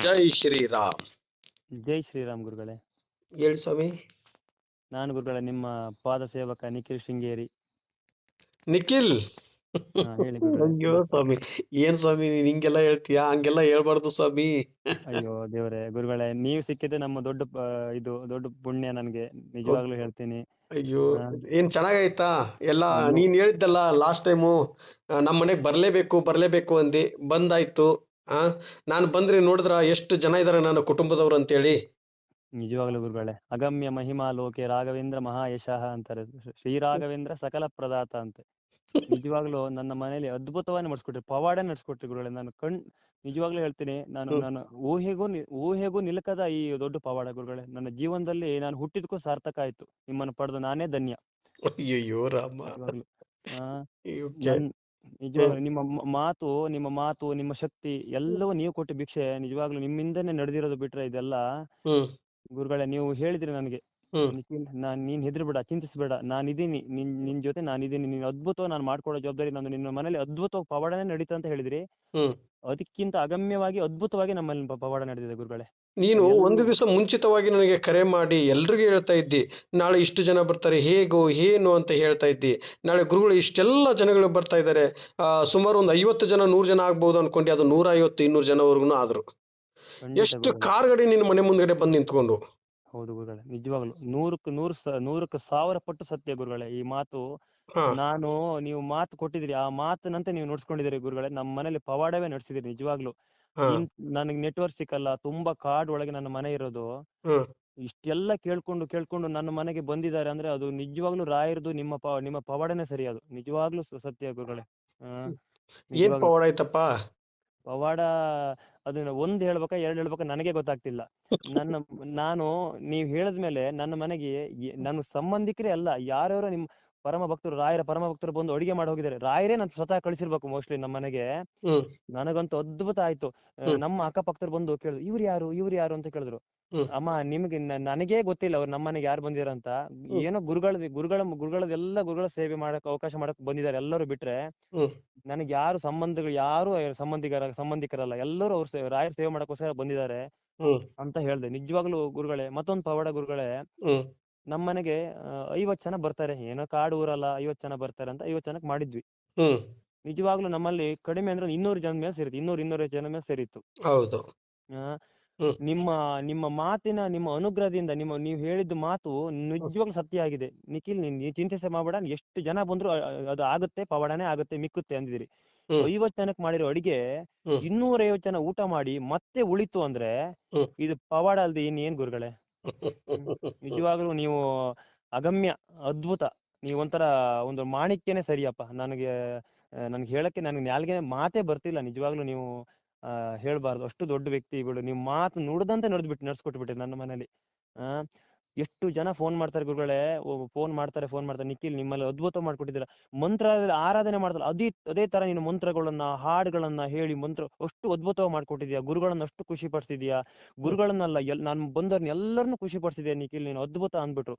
ಜೈ ಶ್ರೀರಾಮ್. ಜೈ ಶ್ರೀರಾಮ್ ಗುರುಗಳೇ. ಹೇಳಿ ಸ್ವಾಮಿ. ನಾನು ಗುರುಗಳೇ ನಿಮ್ಮ ಪಾದ ಸೇವಕ ನಿಖಿಲ್ ಶೃಂಗೇರಿ. ನಿಖಿಲ್. ಹೇಳಿ ಗುರುಗಳೇ. ಅಯ್ಯೋ ಸ್ವಾಮಿ, ಏನ್ ಸ್ವಾಮಿ ನೀನ್ ಹಿಂಗೆಲ್ಲ ಹೇಳ್ತೀಯಾ? ಹಂಗೆಲ್ಲ ಹೇಳ್ಬಾರ್ದು ಸ್ವಾಮಿ. ಅಯ್ಯೋ ದೇವರೇ, ಗುರುಗಳೇ ನೀವು ಸಿಕ್ಕಿದ್ರೆ ನಮ್ಮ ಇದು ದೊಡ್ಡ ಪುಣ್ಯ ನನ್ಗೆ, ನಿಜವಾಗ್ಲೂ ಹೇಳ್ತೀನಿ. ಅಯ್ಯೋ, ಏನ್ ಚೆನ್ನಾಗಾಯ್ತಾ ಎಲ್ಲ? ಅಯ್ಯೋ ನೀನ್ ಹೇಳಿದ್ದಲ್ಲ ಲಾಸ್ಟ್ ಟೈಮು, ನಮ್ಮ ಮನೆಗ್ ಬರ್ಲೇಬೇಕು ಅಂದಿ, ಬಂದಾಯ್ತು. ನಾನು ಬಂದ್ರೆ ನೋಡಿದ್ರ ಎಷ್ಟು ಜನ ಇದಾರೆ ನನ್ನ ಕುಟುಂಬದವ್ರು ಅಂತೇಳಿ. ನಿಜವಾಗ್ಲೂ ಗುರುಗಳೇ, ಅಗಮ್ಯ ಮಹಿಮಾ ಲೋಕೆ ರಾಘವೇಂದ್ರ ಮಹಾಯಶಃ ಅಂತಾರೆ. ಶ್ರೀ ರಾಘವೇಂದ್ರ ಸಕಲ ಪ್ರದಾತ ಅಂತೆ. ನಿಜವಾಗ್ಲೂ ನನ್ನ ಮನೆಯಲ್ಲಿ ಅದ್ಭುತವಾಗಿ ನಡೆಸ್ಕೊಟ್ರಿ, ಪವಾಡ ನಡೆಸ್ಕೊಟ್ರಿ ಗುರುಗಳೇ. ನಾನು ನಿಜವಾಗ್ಲೂ ಹೇಳ್ತೀನಿ, ನಾನು ಊಹೆಗೂ ನಿಲುಕದ ಈ ದೊಡ್ಡ ಪವಾಡ ಗುರುಗಳೇ. ನನ್ನ ಜೀವನದಲ್ಲಿ ನಾನು ಹುಟ್ಟಿದಕ್ಕೂ ಸಾರ್ಥಕ ಆಯ್ತು. ನಿಮ್ಮನ್ನು ಪಡೆದು ನಾನೇ ಧನ್ಯ. ಅಯ್ಯೋ ರಾಮ. ನಿಜವಾಗ್ಲು Okay. ನಿಜವಾಗ್ಲು ನಿಮ್ಮ ಮಾತು ನಿಮ್ಮ ಶಕ್ತಿ ಎಲ್ಲವೂ ನೀವು ಕೊಟ್ಟು ಭಿಕ್ಷೆ. ನಿಜವಾಗ್ಲೂ ನಿಮ್ಮಿಂದನೇ ನಡೆದಿರೋದು, ಬಿಟ್ರೆ ಇದೆಲ್ಲ ಗುರುಗಳೇ ನೀವು ಹೇಳಿದ್ರಿ ನನಗೆ, ನೀನ್ ಹೆದರ್ಬೇಡ, ಚಿಂತಿಸ್ಬೇಡ, ನಾನಿದ್ದೀನಿ, ನಿನ್ ಜೊತೆ ನಾನಿದ್ದೀನಿ, ನೀನ್ ಅದ್ಭುತವಾಗಿ ನಾನು ಮಾಡ್ಕೊಡೋ ಜವಾಬ್ದಾರಿ ನಂದು, ನಿನ್ನ ಮನೇಲಿ ಅದ್ಭುತವಾಗಿ ಪವಾಡನೇ ನಡೀತಾ ಅಂತ ಹೇಳಿದ್ರಿ. ಅದಕ್ಕಿಂತ ಅಗಮ್ಯವಾಗಿ ಅದ್ಭುತವಾಗಿ ನಮ್ಮಲ್ಲಿ ಪವಾಡ ನಡೆದಿದೆ ಗುರುಗಳೇ. ನೀನು ಒಂದು ದಿವಸ ಮುಂಚಿತವಾಗಿ ನನಗೆ ಕರೆ ಮಾಡಿ ಎಲ್ರಿಗೂ ಹೇಳ್ತಾ ಇದ್ದಿ, ನಾಳೆ ಇಷ್ಟು ಜನ ಬರ್ತಾರೆ, ಹೇಗೋ ಏನು ಅಂತ ಹೇಳ್ತಾ ಇದ್ದಿ. ನಾಳೆ ಗುರುಗಳು ಇಷ್ಟೆಲ್ಲ ಜನಗಳು ಬರ್ತಾ ಇದ್ದಾರೆ, ಸುಮಾರು ಒಂದು 50 ಜನ 100 ಜನ ಆಗ್ಬಹುದು ಅನ್ಕೊಂಡೆ. ಅದು 150 200 ಜನವರೆಗೂ ಆದ್ರು. ಎಷ್ಟು ಕಾರ್ ಗಾಡಿ ನಿನ್ನ ಮನೆ ಮುಂದ್ಗಡೆ ಬಂದು ನಿಂತ್ಕೊಂಡು. ಹೌದು ಗುರುಗಳೇ, ನಿಜವಾಗ್ಲು 100ಕ್ಕೆ 1000 ಪಟ್ಟು ಸತ್ಯ ಗುರುಗಳೇ ಈ ಮಾತು. ನೀವು ಮಾತು ಕೊಟ್ಟಿದ್ರಿ, ಆ ಮಾತಿನಂತೆ ನೀವು ನೋಡ್ಸ್ಕೊಂಡಿದ್ದೀರಿ ಗುರುಗಳೇ. ನಮ್ಮ ಮನೇಲಿ ಪವಾಡವೇ ನಡೆಸಿದಿರಿ ನಿಜವಾಗ್ಲು. ನನಗೆ ನೆಟ್ವರ್ಕ್ ಸಿಕ್ಕಲ್ಲ, ತುಂಬಾ ಕಾಡ್ ಒಳಗೆ ನನ್ನ ಮನೆ ಇರೋದು. ಇಷ್ಟೆಲ್ಲ ಕೇಳ್ಕೊಂಡು ನನ್ನ ಮನೆಗೆ ಬಂದಿದ್ದಾರೆ ಅಂದ್ರೆ ಅದು ನಿಜವಾಗ್ಲೂ ರಾಯರ್ದು ನಿಮ್ಮ ಪವಾಡನೇ ಸರಿ. ಅದು ನಿಜವಾಗ್ಲೂ ಸತ್ಯ ಗುರುಗಳೇ. ಏನ್ ಪವಾಡ ಆಯ್ತಪ್ಪ? ಪವಾಡ ಅದನ್ನ ಒಂದ್ ಹೇಳ್ಬೇಕಾ 2 ಹೇಳ್ಬೇಕಾ ನನಗೆ ಗೊತ್ತಾಗ್ತಿಲ್ಲ. ನಾನು ನೀವ್ ಹೇಳಿದ್ಮೇಲೆ ನನ್ನ ಮನೆಗೆ ನನ್ನ ಸಂಬಂಧಿಕರೇ ಅಲ್ಲ, ಯಾರ್ಯಾರೋ ನಿಮ್ ಪರಮ ಭಕ್ತರು, ರಾಯರ ಪರಮ ಭಕ್ತರು ಬಂದು ಅಡಿಗೆ ಮಾಡಿ ಹೋಗಿದ್ದಾರೆ. ರಾಯರೇ ನಾನು ಸ್ವತಃ ಕಳಿಸಿರ್ಬೇಕು ಮೋಸ್ಟ್ಲಿ ನಮ್ಮ ಮನೆಗೆ. ನನಗಂತೂ ಅದ್ಭುತ ಆಯ್ತು. ನಮ್ಮ ಅಕ್ಕಪಕ್ಕರು ಬಂದು ಕೇಳಿದ್ರು, ಇವ್ರು ಯಾರು ಅಂತ ಕೇಳಿದ್ರು. ಅಮ್ಮ ನಿಮ್ಗೆ ನನಗೇ ಗೊತ್ತಿಲ್ಲ ಅವ್ರು ನಮ್ಮ ಮನೆಗೆ ಯಾರು ಬಂದಿರ ಅಂತ. ಏನೋ ಗುರುಗಳ ಸೇವೆ ಮಾಡಕ್ ಅವಕಾಶ ಮಾಡಕ್ ಬಂದಿದ್ದಾರೆ ಎಲ್ಲರೂ, ಬಿಟ್ರೆ ನನಗೆ ಯಾರು ಸಂಬಂಧಿಕರಲ್ಲ, ಎಲ್ಲರೂ ಅವ್ರ ರಾಯರ್ ಸೇವೆ ಮಾಡಕ್ಕೋಸ್ಕರ ಬಂದಿದ್ದಾರೆ ಅಂತ ಹೇಳ್ದೆ. ನಿಜವಾಗ್ಲೂ ಗುರುಗಳೇ ಮತ್ತೊಂದು ಪವಾಡ ಗುರುಗಳೇ. ನಮ್ಮ ಮನೆಗೆ 50 ಜನ ಬರ್ತಾರೆ, ಏನೋ ಕಾಡು ಊರಲ್ಲ, 50 ಜನ ಬರ್ತಾರೆ ಅಂತ 50 ಜನಕ್ಕೆ ಮಾಡಿದ್ವಿ. ನಿಜವಾಗ್ಲೂ ನಮ್ಮಲ್ಲಿ ಕಡಿಮೆ ಅಂದ್ರೆ 200 ಜನ ಮೇಲೆ ಸೇರಿತ್ತು, 200 ಜನ ಮೇಲೆ ಸೇರಿತ್ತು. ಹೌದು. ನಿಮ್ಮ ಮಾತಿನ, ನಿಮ್ಮ ಅನುಗ್ರಹದಿಂದ, ನೀವು ಹೇಳಿದ ಮಾತು ನಿಜವಾಗ್ಲೂ ಸತ್ಯ ಆಗಿದೆ. ನಿಖಿಲ್, ನೀನ್ ಚಿಂತೆ ಮಾಡಬೇಡ, ಎಷ್ಟು ಜನ ಬಂದ್ರು ಅದು ಆಗುತ್ತೆ, ಪವಾಡನೇ ಆಗುತ್ತೆ, ಮಿಕ್ಕುತ್ತೆ ಅಂದಿದಿರಿ. 50 ಜನಕ್ಕೆ ಮಾಡಿರೋ ಅಡಿಗೆ 250 ಜನ ಊಟ ಮಾಡಿ ಮತ್ತೆ ಉಳಿತು ಅಂದ್ರೆ ಇದು ಪವಾಡ ಅಲ್ದೆ ಇನ್ನೇನ್ ಗುರುಗಳೇ. ನಿಜವಾಗ್ಲೂ ನೀವು ಅಗಮ್ಯ, ಅದ್ಭುತ, ನೀವೊಂಥರ ಒಂದು ಮಾಣಿಕ್ಯನೇ ಸರಿಯಪ್ಪ. ನನ್ಗೆ ಹೇಳಕ್ಕೆ ನಾಲ್ಗೆ ಮಾತೇ ಬರ್ತಿಲ್ಲ. ನಿಜವಾಗ್ಲೂ ನೀವು ಹೇಳ್ಬಾರ್ದು, ಅಷ್ಟು ದೊಡ್ಡ ವ್ಯಕ್ತಿಗಳು. ನೀವು ಮಾತು ನುಡ್ದಂತೆ ನಡ್ಸ್ಕೊಟ್ಬಿಟ್ರಿ ನನ್ನ ಮನೇಲಿ. ಎಷ್ಟು ಜನ ಫೋನ್ ಮಾಡ್ತಾರೆ ಗುರುಗಳೇ, ಫೋನ್ ಮಾಡ್ತಾರೆ. ನಿಖಿಲ್, ನಿಮ್ಮಲ್ಲಿ ಅದ್ಭುತ ಮಾಡ್ಕೊಟ್ಟಿದ್ದೀರಾ, ಮಂತ್ರ ಆರಾಧನೆ ಮಾಡ್ತಾರೆ, ಅದೇ ತರ ನೀನು ಮಂತ್ರಗಳನ್ನ ಹಾಡುಗಳನ್ನ ಹೇಳಿ ಅಷ್ಟು ಅದ್ಭುತವಾಗಿ ಮಾಡ್ಕೊಟ್ಟಿದ್ಯಾ. ಗುರುಗಳನ್ನ ಅಷ್ಟು ಖುಷಿ ಪಡಿಸಿದ್ಯಾ, ಗುರುಗಳನ್ನಲ್ಲ ನಾನು ಬಂದವ್ರನ್ನ ಎಲ್ಲರನ್ನೂ ಖುಷಿ ಪಡಿಸಿದ್ಯಾ ನಿಖಿಲ್, ನೀನು ಅದ್ಭುತ ಅಂದ್ಬಿಟ್ರು.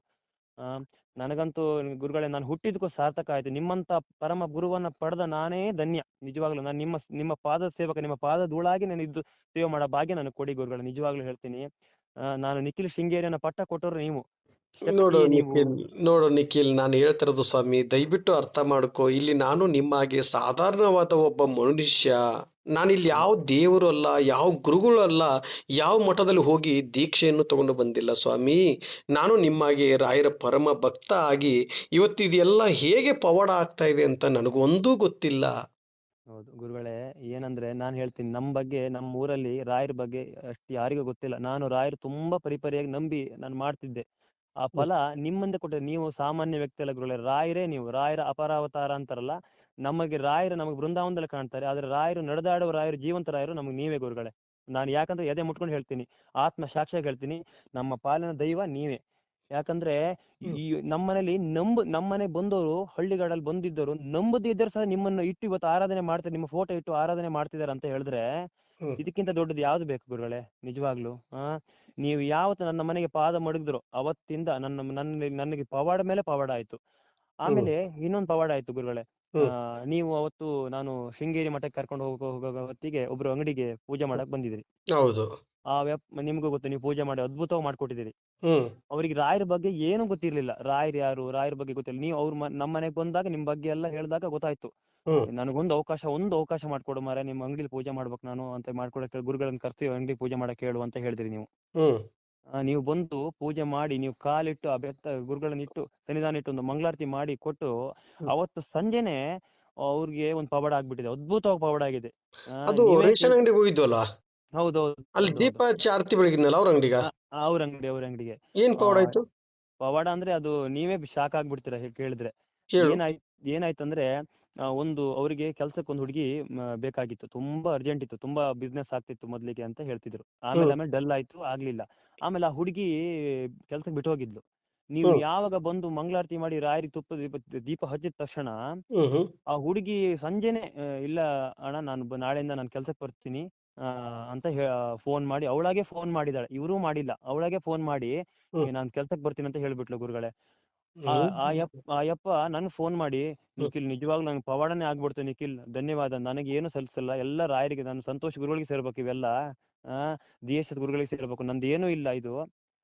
ನನಗಂತೂ ಗುರುಗಳೇ, ನಾನು ಹುಟ್ಟಿದಕ್ಕೂ ಸಾರ್ಥಕ ಆಯ್ತು. ನಿಮ್ಮಂತ ಪರಮ ಗುರುವನ್ನ ಪಡೆದ ನಾನೇ ಧನ್ಯ. ನಿಜವಾಗ್ಲೂ ನಾನು ನಿಮ್ಮ ಪಾದ ಸೇವಕ, ನಿಮ್ಮ ಪಾದ ಧೂಳಾಗಿ ನಾನು ಇದ್ದು ಸೇವೆ ಮಾಡೋ ಭಾಗ್ಯ ನನಗೆ ಕೊಡಿ ಗುರುಗಳೇ. ನಿಜವಾಗ್ಲೂ ಹೇಳ್ತೀನಿ, ನಾನು ನಿಖಿಲ್ ಶೃಂಗೇರಿಯನ್ನ ಪಟ್ಟ ಕೊಟ್ಟರು ನೀವು. ನೋಡು ನಿಖಿಲ್, ನಾನು ಹೇಳ್ತಿರೋದು ಸ್ವಾಮಿ, ದಯವಿಟ್ಟು ಅರ್ಥ ಮಾಡ್ಕೋ. ಇಲ್ಲಿ ನಾನು ನಿಮ್ಮ ಹಾಗೆ ಸಾಧಾರಣವಾದ ಒಬ್ಬ ಮನುಷ್ಯ. ನಾನಿಲ್ಲಿ ಯಾವ ದೇವರು ಅಲ್ಲ, ಯಾವ ಗುರುಗಳು ಅಲ್ಲ, ಯಾವ ಮಠದಲ್ಲಿ ಹೋಗಿ ದೀಕ್ಷೆಯನ್ನು ತಗೊಂಡು ಬಂದಿಲ್ಲ ಸ್ವಾಮಿ. ನಾನು ನಿಮ್ಮಾಗೆ ರಾಯರ ಪರಮ ಭಕ್ತ ಆಗಿ ಇವತ್ತು ಇದೆಲ್ಲ ಹೇಗೆ ಪವಾಡ ಆಗ್ತಾ ಇದೆ ಅಂತ ನನಗೊಂದೂ ಗೊತ್ತಿಲ್ಲ. ಹೌದು ಗುರುಗಳೇ, ಏನಂದ್ರೆ ನಾನು ಹೇಳ್ತೀನಿ, ನಮ್ಮ ಊರಲ್ಲಿ ರಾಯರ ಬಗ್ಗೆ ಅಷ್ಟು ಯಾರಿಗೂ ಗೊತ್ತಿಲ್ಲ. ನಾನು ರಾಯರು ತುಂಬಾ ಪರಿಪರಿಯಾಗಿ ನಂಬಿ ನಾನು ಮಾಡ್ತಿದ್ದೆ. ಆ ಫಲ ನಿಮ್ಮಂದೆ ಕೊಟ್ಟರೆ. ನೀವು ಸಾಮಾನ್ಯ ವ್ಯಕ್ತಿ ಅಲ್ಲ ಗುರುಗಳೇ, ರಾಯರೇ ನೀವು, ರಾಯರ ಅಪರಾವತಾರ ಅಂತಾರಲ್ಲ. ನಮಗೆ ಬೃಂದಾವನದಲ್ಲಿ ಕಾಣ್ತಾರೆ, ಆದ್ರೆ ರಾಯರು ನಡೆದಾಡುವ ರಾಯರು, ಜೀವಂತ ರಾಯರು ನಮಗೆ ನೀವೇ ಗುರುಗಳೇ. ನಾನು ಯಾಕಂದ್ರೆ ಎದೆ ಮುಟ್ಕೊಂಡು ಹೇಳ್ತೀನಿ, ಆತ್ಮ ಸಾಕ್ಷಿಯಾಗಿ ಹೇಳ್ತೀನಿ, ನಮ್ಮ ಪಾಲಿನ ದೈವ ನೀವೇ. ಯಾಕಂದ್ರೆ ಈ ನಮ್ಮನೆ ಬಂದವರು, ಹಳ್ಳಿಗಾಡಲ್ಲಿ ಬಂದಿದ್ದವರು ನಂಬದೇ ಇದ್ದರು ಸಹ ನಿಮ್ಮನ್ನು ಇಟ್ಟು ಇವತ್ತು ಆರಾಧನೆ ಮಾಡ್ತಾರೆ, ನಿಮ್ಮ ಫೋಟೋ ಇಟ್ಟು ಆರಾಧನೆ ಮಾಡ್ತಿದ್ದಾರೆ ಅಂತ ಹೇಳಿದ್ರೆ ಇದಕ್ಕಿಂತ ದೊಡ್ಡದು ಯಾವ್ದು ಬೇಕು ಗುರುಗಳೇ. ನಿಜವಾಗ್ಲು ನೀವು ಯಾವತ್ತು ನನ್ನ ಮನೆಗೆ ಪಾದ ಮಡಗಿದ್ರು ಅವತ್ತಿಂದ ನನಗೆ ಪವಾಡ ಮೇಲೆ ಪವಾಡ ಆಯ್ತು. ಆಮೇಲೆ ಇನ್ನೊಂದು ಪವಾಡ ಆಯ್ತು ಗುರುಗಳೇ. ನೀವು ಅವತ್ತು ನಾನು ಶೃಂಗೇರಿ ಮಠಕ್ಕೆ ಕರ್ಕೊಂಡು ಹೋಗೋ ಹೊತ್ತಿಗೆ ಒಬ್ರು ಅಂಗಡಿಗೆ ಪೂಜೆ ಮಾಡಕ್ ಬಂದಿದ್ರಿ. ಹೌದು. ನಿಮ್ಗೂ ಗೊತ್ತು, ನೀವು ಪೂಜೆ ಮಾಡಿ ಅದ್ಭುತವಾಗಿ ಮಾಡ್ಕೊಟ್ಟಿದ್ದೀರಿ. ಹ್ಮ್ ಅವ್ರಿಗೆ ರಾಯರ ಬಗ್ಗೆ ಏನೂ ಗೊತ್ತಿರ್ಲಿಲ್ಲ, ರಾಯರ್ ಯಾರು, ರಾಯರ ಬಗ್ಗೆ ಗೊತ್ತಿಲ್ಲ. ನೀವು ಅವ್ರ ನಮ್ಮ ಮನೆಗೆ ಬಂದಾಗ ನಿಮ್ ಬಗ್ಗೆ ಎಲ್ಲ ಹೇಳಿದಾಗ ಗೊತ್ತಾಯ್ತು. ಹ್ಮ್ ಒಂದು ಅವಕಾಶ ಮಾಡ್ಕೊಡು ಮಾರ್ರೆ, ನಿಮ್ಮ ಅಂಗಡಿಲಿ ಪೂಜೆ ಮಾಡ್ಬೇಕು ನಾನು ಅಂತ ಮಾಡ್ಕೊಡಕ್ಕೆ, ಗುರುಗಳನ್ನ ಕರ್ಸಿ ಅಂಗಡಿ ಪೂಜೆ ಮಾಡಕ್ ಹೇಳು ಅಂತ ಹೇಳಿದ್ರಿ ನೀವು. ಹ್ಮ್ ನೀವು ಬಂದು ಪೂಜೆ ಮಾಡಿ, ನೀವು ಕಾಲಿಟ್ಟು ಆ ಗುರುಗಳನ್ನ ಇಟ್ಟು ಸನ್ನಿಧಾನ ಇಟ್ಟು ಒಂದು ಮಂಗಳಾರತಿ ಮಾಡಿ ಕೊಟ್ಟು, ಹ್ಮ್. ಅವತ್ತು ಸಂಜೆನೆ ಅವ್ರಿಗೆ ಒಂದು ಪವಾಡ ಆಗ್ಬಿಟ್ಟಿದೆ, ಅದ್ಭುತವಾಗಿ ಪವಾಡ ಆಗಿದೆ. ಅದು ನೀವೇ ರೇಷನ್ ಅಂಗಡಿಗೆ ಹೋಗಿದ್ವಲ್ಲ, ಹೌದೌದು ಅಲ್ಲಿ ದೀಪ ಹೌದೌದು. ಹಚ್ಚಿ ಆರತಿ ಬೆಳಗಿದ್ನಲ್ಲ ಅವ್ರ ಅಂಗಡಿಗ, ಅವ್ರ ಅಂಗಡಿಗೆ ಏನ್ ಆ ಪವಾಡ ಆಯ್ತು ಪವಾಡ ಅಂದ್ರೆ ಅದು ನೀವೇ ಶಾಕ್ ಆಗ್ಬಿಡ್ತೀರಾ ಕೇಳಿದ್ರೆ. ಹೇಳು. ಏನಾಯ್ತಂದ್ರೆ ಒಂದು ಅವರಿಗೆ ಕೆಲ್ಸಕ್ಕೆ ಒಂದು ಹುಡುಗಿ ಬೇಕಾಗಿತ್ತು, ತುಂಬಾ ಅರ್ಜೆಂಟ್ ಇತ್ತು, ತುಂಬಾ ಬಿಸ್ನೆಸ್ ಆಗ್ತಿತ್ತು ಮೊದ್ಲಿಗೆ ಅಂತ ಹೇಳ್ತಿದ್ರು. ಹ್ಮ್ ಆಮೇಲೆ ಡಲ್ ಆಯ್ತು, ಆಗ್ಲಿಲ್ಲ. ಆಮೇಲೆ ಆ ಹುಡುಗಿ ಕೆಲ್ಸಕ್ಕೆ ಬಿಟ್ಟು ಹೋಗಿದ್ಲು. ನೀವು ಹ್ಮ್ ಯಾವಾಗ ಬಂದು ಮಂಗಳಾರತಿ ಮಾಡಿ ರಾಯರಿಗೆ ದೀಪ ಹಚ್ಚಿದ ತಕ್ಷಣ ಹ್ಮ್ ಹ್ಮ್ ಆ ಹುಡುಗಿ ಸಂಜೆನೆ ಇಲ್ಲ ಅಣ್ಣ, ನಾನು ನಾಳೆಯಿಂದ ನಾನು ಕೆಲ್ಸಕ್ಕೆ ಬರ್ತೀನಿ ಅಂತ ಫೋನ್ ಮಾಡಿ, ಅವಳಾಗೆ ಫೋನ್ ಮಾಡಿದಾಳೆ, ಇವ್ರೂ ಮಾಡಿಲ್ಲ, ಅವಳಾಗೆ ಫೋನ್ ಮಾಡಿ ಹ್ಮ್ ನಾನ್ ಕೆಲ್ಸಕ್ಕೆ ಬರ್ತೀನಿ ಅಂತ ಹೇಳ್ಬಿಟ್ಲು ಗುರುಗಳೇ. ಹ್ಮ್ ಆ ಯಪ್ಪ ನನ್ ಫೋನ್ ಮಾಡಿ, ಹ್ಮ್ ನಿಖಿಲ್ ನಿಜವಾಗ್ಲೂ ನಂಗೆ ಪವಾಡನೇ ಆಗ್ಬಿಡ್ತು ನಿಖಿಲ್, ಧನ್ಯವಾದ, ನನಗೆ ಏನು ಸಲ್ಲಿಸಲ್ಲ, ಎಲ್ಲ ರಾಯರಿಗೆ, ನಾನು ಸಂತೋಷ್ ಗುರುಗಳಿಗೆ ಸೇರ್ಬೇಕು ಇವೆಲ್ಲ, ಆ ದಿಯೇಶದ ಗುರುಗಳಿಗೆ ಸೇರ್ಬೇಕು, ನಂದು ಏನೂ ಇಲ್ಲ ಇದು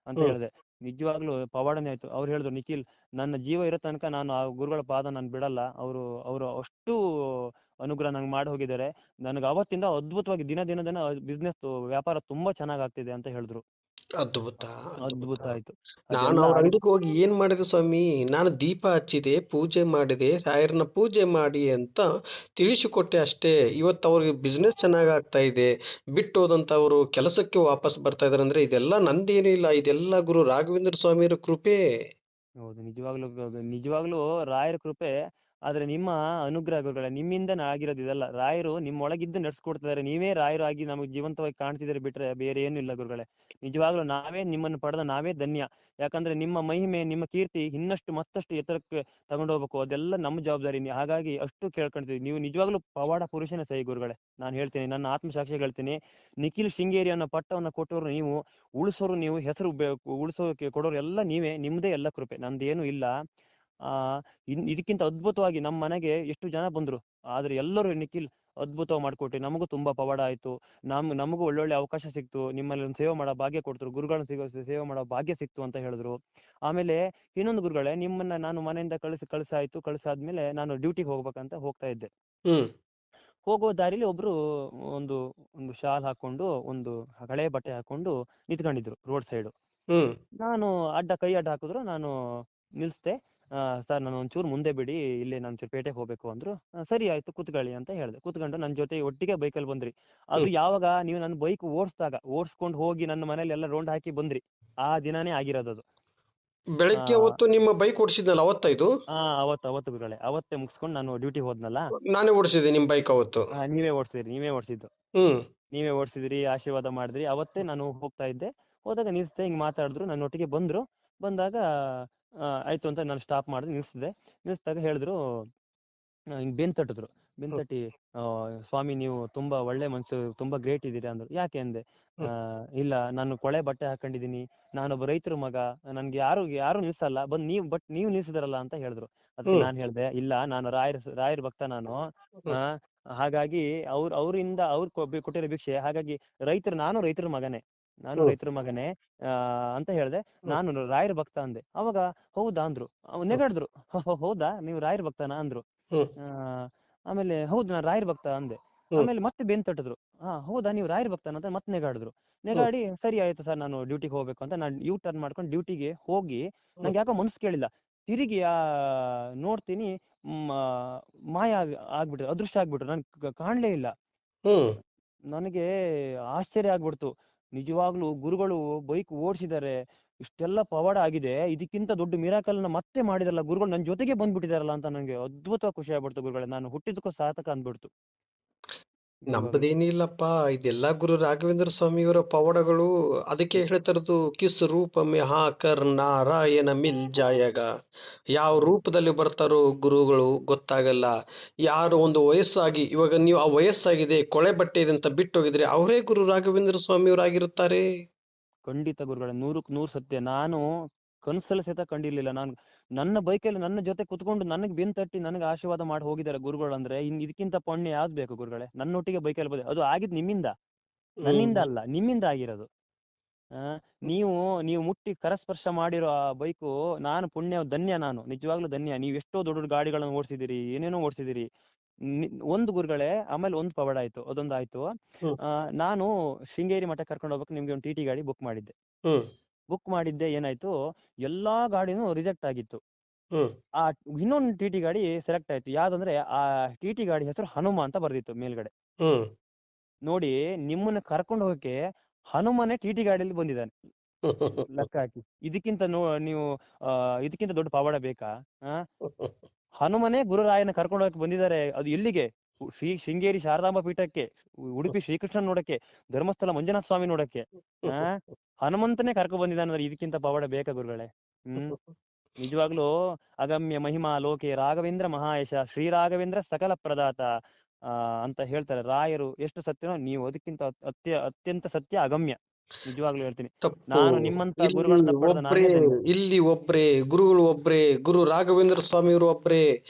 ಅಂತ ಹ್ಮ್ ಹೇಳಿದೆ. ನಿಜವಾಗ್ಲೂ ಪವಾಡನೇ ಆಯ್ತು. ಅವ್ರು ಹೇಳಿದ್ರು, ನಿಖಿಲ್ ನನ್ನ ಜೀವ ಇರೋ ತನಕ ನಾನು ಆ ಗುರುಗಳ ಪಾದ ನಾನು ಬಿಡಲ್ಲ, ಅವರು ಅಷ್ಟು ಅನುಗ್ರಹ ನಂಗೆ ಮಾಡಿ ಹೋಗಿದ್ದಾರೆ. ನನಗೆ ಅವತ್ತಿಂದ ಅದ್ಭುತವಾಗಿ ದಿನ ಬಿಸ್ನೆಸ್ ವ್ಯಾಪಾರ ತುಂಬಾ ಚೆನ್ನಾಗ್ ಆಗ್ತಿದೆ ಅಂತ ಹೇಳಿದ್ರು. ಅದ್ಭುತ ಅದ್ಭುತ. ಅದ್ಭುತ ಆಯ್ತು. ನಾನು ಅದೆಲ್ಲ ಅವ್ರ ಆಗಿ ಅಂಗಡಿಗೆ ಹೋಗಿ ಏನ್ ಮಾಡಿದೆ ಸ್ವಾಮಿ, ನಾನು ದೀಪ ಹಚ್ಚಿದೆ, ಪೂಜೆ ಮಾಡಿದೆ, ರಾಯರನ್ನ ಪೂಜೆ ಮಾಡಿ ಅಂತ ತಿಳಿಸಿಕೊಟ್ಟೆ ಅಷ್ಟೇ. ಇವತ್ತು ಅವ್ರಿಗೆ ಬಿಸ್ನೆಸ್ ಚೆನ್ನಾಗ್ ಆಗ್ತಾ ಇದೆ, ಬಿಟ್ಟು ಹೋದಂತವ್ರು ಕೆಲಸಕ್ಕೆ ವಾಪಸ್ ಬರ್ತಾ ಇದಾರೆ ಅಂದ್ರೆ ಇದೆಲ್ಲ ನಂದೇನಿಲ್ಲ, ಇದೆಲ್ಲ ಗುರು ರಾಘವೇಂದ್ರ ಸ್ವಾಮಿಯರ ಕೃಪೆ. ಹೌದು, ನಿಜವಾಗ್ಲೂ ರಾಯರ ಕೃಪೆ. ಆದ್ರೆ ನಿಮ್ಮ ಅನುಗ್ರಹ ಗುರುಗಳೇ, ನಿಮ್ಮಿಂದನೇ ಆಗಿರೋದು ಇದೆಲ್ಲ. ರಾಯರು ನಿಮ್ಮೊಳಗಿದ್ದು ನಡ್ಸ್ಕೊಡ್ತಿದ್ದಾರೆ, ನೀವೇ ರಾಯರು ಆಗಿ ನಮಗೆ ಜೀವಂತವಾಗಿ ಕಾಣ್ತಿದ್ದಾರೆ, ಬಿಟ್ರೆ ಬೇರೆ ಏನು ಇಲ್ಲ ಗುರುಗಳೇ. ನಿಜವಾಗ್ಲೂ ನಾವೇ ನಿಮ್ಮನ್ನು ಪಡೆದ ನಾವೇ ಧನ್ಯ. ಯಾಕಂದ್ರೆ ನಿಮ್ಮ ಮಹಿಮೆ, ನಿಮ್ಮ ಕೀರ್ತಿ ಇನ್ನಷ್ಟು ಮತ್ತಷ್ಟು ಎತ್ತರಕ್ಕೆ ತಗೊಂಡು ಹೋಗ್ಬೇಕು, ಅದೆಲ್ಲ ನಮ್ಮ ಜವಾಬ್ದಾರಿ. ಹಾಗಾಗಿ ಅಷ್ಟು ಕೇಳ್ಕೊಂತೀವಿ. ನೀವು ನಿಜವಾಗ್ಲೂ ಪವಾಡ ಪುರುಷನೇ ಸಹಿ ಗುರುಗಳೇ. ನಾನು ಹೇಳ್ತೀನಿ, ನನ್ನ ಆತ್ಮಸಾಕ್ಷಿ ಹೇಳ್ತೀನಿ, ನಿಖಿಲ್ ಶೃಂಗೇರಿ ಅನ್ನೋ ಪಟ್ಟವನ್ನ ಕೊಟ್ಟವರು ನೀವು, ಉಳಿಸೋರು ನೀವು, ಹೆಸರು ಉಳಿಸೋಕೆ ಕೊಡೋರು ಎಲ್ಲ ನೀವೇ, ನಿಮ್ದೇ ಎಲ್ಲ ಕೃಪೆ, ನಂದೇನು ಇಲ್ಲ. ಆ ಇದಕ್ಕಿಂತ ಅದ್ಭುತವಾಗಿ ನಮ್ಮ ಮನೆಗೆ ಎಷ್ಟು ಜನ ಬಂದ್ರು, ಆದ್ರೆ ಎಲ್ಲರೂ ನಿಖಿಲ್ ಅದ್ಭುತವಾಗಿ ಮಾಡ್ಕೊಟ್ರಿ, ನಮಗೂ ತುಂಬಾ ಪವಾಡ ಆಯ್ತು, ನಮಗೂ ಒಳ್ಳೊಳ್ಳೆ ಅವಕಾಶ ಸಿಕ್ತು, ನಿಮ್ಮಲ್ಲಿ ಒಂದು ಸೇವೆ ಮಾಡೋ ಭಾಗ್ಯ ಕೊಡ್ತರು, ಗುರುಗಳನ್ನ ಸೇವೆ ಮಾಡೋ ಭಾಗ್ಯ ಸಿಕ್ತು ಅಂತ ಹೇಳಿದ್ರು. ಆಮೇಲೆ ಇನ್ನೊಂದು ಗುರುಗಳೇ, ನಿಮ್ಮನ್ನ ನಾನು ಮನೆಯಿಂದ ಕಳಿಸಾದ್ಮೇಲೆ ನಾನು ಡ್ಯೂಟಿಗೆ ಹೋಗ್ಬೇಕಂತ ಹೋಗ್ತಾ ಇದ್ದೆ. ಹ್ಮ್ ಹೋಗೋ ದಾರಿಲಿ ಒಬ್ರು ಒಂದು ಒಂದು ಶಾಲ್ ಹಾಕೊಂಡು, ಒಂದು ಹಳೆ ಬಟ್ಟೆ ಹಾಕೊಂಡು ನಿಂತ್ಕೊಂಡಿದ್ರು ರೋಡ್ ಸೈಡ್. ಹ್ಮ್ ನಾನು ಕೈ ಅಡ್ಡ ಹಾಕಿದ್ರು, ನಾನು ನಿಲ್ಸ್ದೆ. ಸರ್ ನಾನು ಒಂಚೂರು ಮುಂದೆ ಬಿಡಿ, ಇಲ್ಲಿ ನಾನು ಚೂರು ಪೇಟೆಗೆ ಹೋಗ್ಬೇಕು ಅಂದ್ರು. ಸರಿ ಆಯ್ತು ಕೂತ್ಕೊಳ್ಳಿ ಅಂತ ಹೇಳಿದೆ. ಕೂತ್ಕೊಂಡು ನನ್ನ ಜೊತೆ ಒಟ್ಟಿಗೆ ಬೈಕಲ್ಲಿ ಬಂದ್ರಿ. ಅದು ಹ್ಮ್ ಯಾವಾಗ ನೀವು ನನ್ನ ಬೈಕ್ ಓಡಿಸ್ಕೊಂಡು ಹೋಗಿ ನನ್ನ ಮನೇಲಿ ಎಲ್ಲ ರೌಂಡ್ ಹಾಕಿ ಬಂದ್ರಿ, ಆ ದಿನಾನೇ ಆಗಿರೋದು. ಆ ಬೆಳಗ್ಗೆ ಅವತ್ತು ನಿಮ್ಮ ಬೈಕ್ ಓಡಿಸಿದ್ನಲ್ಲ ಅವತ್ತ ಇದು, ಅವತ್ತು ಗುರುಗಳೇ, ಅವತ್ತೇ ಮುಗಿಸ್ಕೊಂಡು ನಾನು ಡ್ಯೂಟಿ ಹೋದ್ನಲ್ಲ. ನಾನೇ ಓಡಿಸಿದೆ ನಿಮ್ ಬೈಕ್ ಅವತ್ತು. ನೀವೇ ಓಡಿಸಿದ್ದು. ಹ್ಮ್ ನೀವೇ ಓಡಿಸಿದ್ರಿ, ಆಶೀರ್ವಾದ ಮಾಡಿದ್ರಿ. ಅವತ್ತೇ ನಾನು ಹೋಗ್ತಾ ಇದ್ದೆ. ಹೋದಾಗ ನಿಲ್ಸ್ದೆ, ಹಿಂಗ್ ಮಾತಾಡಿದ್ರು, ನನ್ನ ಒಟ್ಟಿಗೆ ಬಂದ್ರು. ಬಂದಾಗ ಆಯ್ತು ಅಂತ ನಾನು ಸ್ಟಾಪ್ ಮಾಡಿದೆ, ನಿಲ್ಸಿದಾಗ ಹೇಳಿದ್ರು, ಹಿಂಗ್ ಬೆನ್ ತಟ್ಟಿದ್ರು. ಬೆನ್ ಹ್ಮ್ ತಟ್ಟಿ, ಸ್ವಾಮಿ ನೀವು ತುಂಬಾ ಒಳ್ಳೆ ಮನ್ಸು, ತುಂಬಾ ಗ್ರೇಟ್ ಇದ್ದೀರಾ ಅಂದ್ರು. ಯಾಕೆ ಅಂದೆ. ಹ್ಮ್ ಇಲ್ಲ, ನಾನು ಕೊಳೆ ಬಟ್ಟೆ ಹಾಕೊಂಡಿದೀನಿ, ನಾನೊಬ್ಬ ರೈತರ ಮಗ, ನನ್ಗೆ ಯಾರು ನಿಲ್ಸಲ್ಲ, ನೀವು ನಿಲ್ಸಿದಾರಲ್ಲ ಅಂತ ಹೇಳಿದ್ರು. ಅದಕ್ಕೆ ಹ್ಮ್ ನಾನು ಹೇಳ್ದೆ, ಇಲ್ಲ, ನಾನು ರಾಯರ ಭಕ್ತ ನಾನು. ಹ್ಮ್ ಆ ಹಾಗಾಗಿ ಅವರಿಂದ ಕೊಟ್ಟಿರೋ ಭಿಕ್ಷೆ, ಹಾಗಾಗಿ ನಾನು ರೈತರ ಮಗನೇ, ಹ್ಮ್ ರೈತರ ಮಗನೇ ಅಂತ ಹೇಳ್ದೆ. ಹ್ಮ್ ನಾನು ರಾಯರ ಭಕ್ತ ಅಂದೆ. ಅವಾಗ ಹೌದಾ ಅಂದ್ರು, ಹ್ಮ್ ನೆಗಾಡಿದ್ರು. ಹೌದಾ ನೀವು ರಾಯರ ಭಕ್ತನಾ ಅಂದ್ರು. ಹ್ಮ್ ಆ ಆಮೇಲೆ ಹೌದು ನಾನು ರಾಯರ ಭಕ್ತ ಅಂದೆ. ಹ್ಮ್ ಆಮೇಲೆ ಮತ್ತೆ ಬೆನ್ ತಟ್ಟಿದ್ರು. ಹೌದಾ ನೀವು ರಾಯರ ಭಕ್ತನ ಅಂತ ಮತ್ತೆ ನೆಗಾಡಿದ್ರು. ಹ್ಮ್ ನೆಗಾಡಿ ಸರಿ ಆಯ್ತು ಸರ್, ನಾನು ಡ್ಯೂಟಿಗೆ ಹೋಗ್ಬೇಕು ಅಂತ ನಾನು ಯೂ ಟರ್ನ್ ಮಾಡ್ಕೊಂಡು ಡ್ಯೂಟಿಗೆ ಹೋಗಿ, ಹ್ಮ್ ನಂಗೆ ಯಾಕೋ ಮನ್ಸು ಕೇಳಿಲ್ಲ. ತಿರುಗಿ ನೋಡ್ತೀನಿ, ಮಾಯ ಆಗ್ಬಿಟ್ರು, ಅದೃಶ್ಯ ಆಗ್ಬಿಟ್ರು, ನನ್ ಕಾಣ್ಲೇ ಇಲ್ಲ. ಹ್ಮ್ ನನಗೆ ಆಶ್ಚರ್ಯ ಆಗ್ಬಿಡ್ತು. ನಿಜವಾಗ್ಲೂ ಗುರುಗಳು ಬೈಕ್ ಓಡಿಸಿದ್ದಾರೆ, ಇಷ್ಟೆಲ್ಲ ಪವಾಡ ಆಗಿದೆ, ಇದಕ್ಕಿಂತ ದೊಡ್ಡ ಮಿರಾಕಲ್ನ ಮತ್ತೆ ಮಾಡಿದಾರಲ್ಲ ಗುರುಗಳು, ನನ್ನ ಜೊತೆಗೆ ಬಂದ್ಬಿಟ್ಟಿದಾರಲ್ಲ ಅಂತ ನಂಗೆ ಅದ್ಭುತ ಖುಷಿ ಆಗ್ಬಿಡ್ತು ಗುರುಗಳೇ. ನಾನು ಹುಟ್ಟಿದಕ್ಕೂ ಸಾರ್ಥಕ ಅಂದ್ಬಿಡ್ತು ನಿಜವಾಗ್ಲು. ನಮ್ಮದೇನಿಲ್ಲಪ್ಪ, ಇದೆಲ್ಲ ಗುರು ರಾಘವೇಂದ್ರ ಸ್ವಾಮಿಯವರ ಪವಾಡಗಳು. ಅದಕ್ಕೆ ಹೇಳ್ತಾರದು, ಕಿಸ್ ರೂಪಮೆ ಹಾಕರ್ ನಾರಾಯಣ ಮಿಲ್ ಜಾಯಗ. ಯಾವ ರೂಪದಲ್ಲಿ ಬರ್ತಾರೋ ಗುರುಗಳು ಗೊತ್ತಾಗಲ್ಲ. ಯಾರು ಒಂದು ವಯಸ್ಸಾಗಿ, ಇವಾಗ ನೀವು ಆ ವಯಸ್ಸಾಗಿದೆ, ಕೊಳೆ ಬಟ್ಟೆ ಇದೆ ಅಂತ ಬಿಟ್ಟು ಹೋಗಿದ್ರೆ ಅವರೇ ಗುರು ರಾಘವೇಂದ್ರ ಸ್ವಾಮಿಯವರಾಗಿರುತ್ತಾರೆ. ಖಂಡಿತ ಗುರುಗಳೇ, 100ಕ್ಕೆ 100 ಸತ್ಯ. ನಾನು ಕನಸಲ್ಲಿ ಸಹಿತ ಕಂಡಿರ್ಲಿಲ್ಲ. ನಾನು ನನ್ನ ಬೈಕಲ್ಲಿ ನನ್ನ ಜೊತೆ ಕುತ್ಕೊಂಡು ನನಗೆ ಬೆನ್ ತಟ್ಟಿ ನನಗೆ ಆಶೀರ್ವಾದ ಮಾಡಿ ಹೋಗಿದ್ದಾರೆ ಗುರುಗಳು ಅಂದ್ರೆ, ಇದಕ್ಕಿಂತ ಪುಣ್ಯ ಯಾವ್ದು ಬೇಕು ಗುರುಗಳೇ. ನನ್ನೊಟ್ಟಿಗೆ ಬೈಕಲ್ಲಿ ಬಂದೆ, ಅದು ಆಗಿದ್ ನಿಮ್ಮಿಂದ. ನನ್ನಿಂದ ಹ್ಮ್ ಅಲ್ಲ, ನಿಮ್ಮಿಂದ ಆಗಿರೋದು. ಆ, ನೀವು ನೀವು ಮುಟ್ಟಿ ಕರಸ್ಪರ್ಶ ಮಾಡಿರೋ ಆ ಬೈಕು, ನಾನು ಪುಣ್ಯ ಧನ್ಯ, ನಾನು ನಿಜವಾಗ್ಲೂ ಧನ್ಯ. ನೀವು ಎಷ್ಟೋ ದೊಡ್ಡ ದೊಡ್ಡ ಗಾಡಿಗಳನ್ನು ಓಡಿಸಿದಿರಿ, ಏನೇನೋ ಓಡಿಸಿದಿರಿ. ಒಂದು ಗುರುಗಳೇ, ಆಮೇಲೆ ಒಂದು ಪವಾಡ ಆಯ್ತು, ಅದೊಂದಾಯ್ತು. ಹ್ಮ್ ನಾನು ಶೃಂಗೇರಿ ಮಠ ಕರ್ಕೊಂಡು ಹೋಗ್ಬೇಕು, ನಿಮ್ಗೆ ಒಂದು ಟಿ ಟಿ ಗಾಡಿ ಬುಕ್ ಮಾಡಿದ್ದೆ. ಹ್ಮ್ ಬುಕ್ ಮಾಡಿದ್ದೆ, ಏನಾಯ್ತು, ಎಲ್ಲಾ ಗಾಡಿನೂ ರಿಜೆಕ್ಟ್ ಆಗಿತ್ತು. ಹ್ಮ್ ಆ ಇನ್ನೊಂದು ಟಿ ಟಿ ಗಾಡಿ ಸೆಲೆಕ್ಟ್ ಆಯ್ತು. ಯಾವ್ದಂದ್ರೆ ಆ ಟಿ ಟಿ ಗಾಡಿ ಹೆಸರು ಹನುಮ ಅಂತ ಬರ್ದಿತ್ತು ಮೇಲ್ಗಡೆ. ಹ್ಮ್ ನೋಡಿ, ನಿಮ್ಮನ್ನ ಕರ್ಕೊಂಡು ಹೋಗಕ್ಕೆ ಹನುಮನೆ ಟಿ ಟಿ ಗಾಡಿಯಲ್ಲಿ ಬಂದಿದ್ದಾನೆ, ಲೆಕ್ಕ ಹಾಕಿ. ಇದಕ್ಕಿಂತ ನೀವು ಇದಕ್ಕಿಂತ ದೊಡ್ಡ ಪವಾಡ ಬೇಕಾ? ಆ ಹನುಮನೇ ಗುರುರಾಯನ ಕರ್ಕೊಂಡು ಹೋಗಕ್ಕೆ ಬಂದಿದ್ದಾರೆ. ಅದು ಎಲ್ಲಿಗೆ? ಶೃಂಗೇರಿ ಶಾರದಾಂಬ ಪೀಠಕ್ಕೆ, ಉಡುಪಿ ಶ್ರೀಕೃಷ್ಣ ನೋಡಕ್ಕೆ, ಧರ್ಮಸ್ಥಳ ಮಂಜುನಾಥ ಸ್ವಾಮಿ ನೋಡಕ್ಕೆ. ಆ ಹನುಮಂತನೇ ಕರ್ಕೊಂಡು ಬಂದಿದ್ದಾನೆ ಅಂದ್ರೆ ಇದಕ್ಕಿಂತ ಪವಾಡ ಬೇಕಾ ಗುರುಗಳೇ? ನಿಜವಾಗ್ಲೂ ಅಗಮ್ಯ ಮಹಿಮಾ ಲೋಕೆ ರಾಘವೇಂದ್ರ ಮಹಾಯಶ ಶ್ರೀರಾಘವೇಂದ್ರ ಸಕಲ ಪ್ರದಾತ ಅಂತ ಹೇಳ್ತಾರೆ ರಾಯರು. ಎಷ್ಟು ಸತ್ಯನೋ, ನೀವು ಅದಕ್ಕಿಂತ ಅತ್ಯಂತ ಸತ್ಯ, ಅಗಮ್ಯ. ನಿಜವಾಗ್ಲೂ ಹೇಳ್ತೀನಿ, ತಪ್ಪು. ನಾನು ನಿಮ್ಮಂತ ಇಲ್ಲಿ ಗುರುಗಳನ್ನ ಪಡೆದ ಒಬ್ರೇ, ನಾನೇ ಧನ್ಯ. ಇಲ್ಲಿ ಒಬ್ರೇ ಗುರುಗಳು, ಒಬ್ರೇ ಗುರು ರಾಘವೇಂದ್ರ ಸ್ವಾಮಿಯವರು ಒಬ್ರೇ.